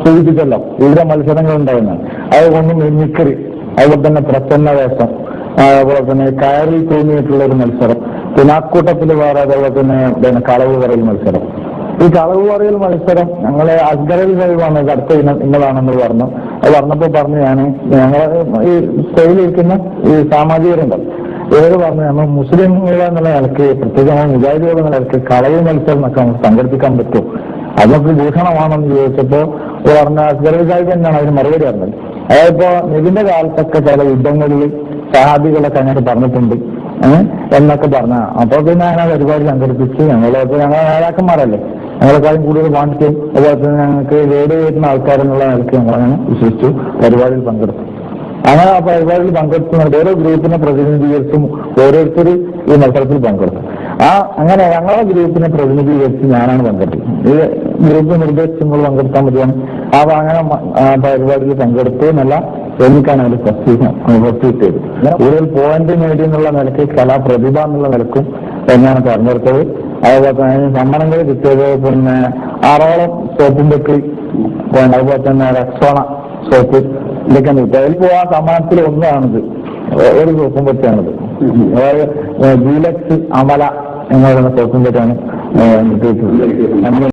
സൂചിപ്പിച്ചല്ലോ വിവിധ മത്സരങ്ങൾ ഉണ്ടായിരുന്നു. അതുകൊണ്ട് മിമിക്രി, അതുപോലെ തന്നെ പ്രസന്ന വേഷം, അതുപോലെ തന്നെ കയറിൽ തൂങ്ങിയിട്ടുള്ള ഒരു മത്സരം, പിന്നെ അക്കൂട്ടത്തിൽ വേറെ, അതുപോലെ തന്നെ കളവ് പറയൽ മത്സരം. ഈ കളവ് പറയൽ മത്സരം ഞങ്ങളെ അസ്ഗറിൽ കഴിവാണ് അടുത്ത ഇന്നതാണെന്ന് പറഞ്ഞു. അത് പറഞ്ഞപ്പോ പറഞ്ഞു ഞങ്ങള് ഈ സ്റ്റേജിലിരിക്കുന്ന ഈ സാമാജികരുണ്ട്, ഇവര് പറഞ്ഞു നമ്മൾ മുസ്ലിങ്ങളെ എന്നുള്ള നിലയ്ക്ക്, പ്രത്യേകമായി മുജാഹിദുകൾ എന്ന നിലയ്ക്ക് കളവ് മത്സരം എന്നൊക്കെ നമുക്ക് സംഘടിപ്പിക്കാൻ പറ്റും, അതൊക്കെ ഭൂഷണമാണെന്ന് ചോദിച്ചപ്പോ പറഞ്ഞ അസ്ഗറിൽ സാഹിബ് തന്നെയാണ് അതിന് മറുപടി പറഞ്ഞത്. അതായതിപ്പോ ഇതിന്റെ കാലത്തൊക്കെ ചില യുദ്ധങ്ങളിൽ സഹാബികളൊക്കെ അങ്ങനെ പറഞ്ഞിട്ടുണ്ട് എന്നൊക്കെ പറഞ്ഞ, അപ്പൊ പിന്നെ അങ്ങനെ പരിപാടി സംഘടിപ്പിച്ച് ഞങ്ങളെ നേതാക്കന്മാരല്ലേ, ഞങ്ങളെക്കാളും കൂടുതൽ വാങ്ങിക്കും, അതുപോലെ തന്നെ ഞങ്ങൾക്ക് വേട് വരുന്ന ആൾക്കാരെന്നുള്ള നിലയ്ക്ക് ഞങ്ങളങ്ങനെ വിശ്വസിച്ചു പരിപാടിയിൽ പങ്കെടുത്തു. അങ്ങനെ ആ പരിപാടിയിൽ പങ്കെടുക്കുന്ന ഓരോ ഗ്രൂപ്പിനെ പ്രതിനിധീകരിച്ചും ഓരോരുത്തർ ഈ മത്സരത്തിൽ പങ്കെടുത്തു. അങ്ങനെ ഞങ്ങളെ ഗ്രൂപ്പിനെ പ്രതിനിധീകരിച്ച് ഞാനാണ് പങ്കെടുത്തത്. ഈ ഗ്രൂപ്പ് നിർദ്ദേശങ്ങൾ പങ്കെടുത്താൻ മതിയാണ്. അപ്പൊ അങ്ങനെ പരിപാടിയിൽ പങ്കെടുത്തു എന്നല്ല, എനിക്കാണ് അതിൽ ഫസ്റ്റ് ചെയ്തത്. കൂടുതൽ പോയിന്റ് നേടി എന്നുള്ള നിലയ്ക്ക് കലാപ്രതിഭ എന്നുള്ള നിലക്കും തന്നെയാണ് തെരഞ്ഞെടുത്തത്. അതുപോലെ തന്നെ സമ്മാനങ്ങൾ കിട്ടിയത് പിന്നെ 6ഓളം സോപ്പും വെക്കി, അതുപോലെ തന്നെ റെക്സോണ സോപ്പ്, ഇതൊക്കെയാണ് കിട്ടുക. അതിലിപ്പോ ആ സമ്മാനത്തിൽ ഒന്നാണിത്, ഒരു സോപ്പും വെച്ചാണിത്. അതായത് ഡീലക്സ് അമല എന്ന് പറയുന്ന സോപ്പും വെച്ചാണ് കിട്ടിയിട്ടുള്ളത്.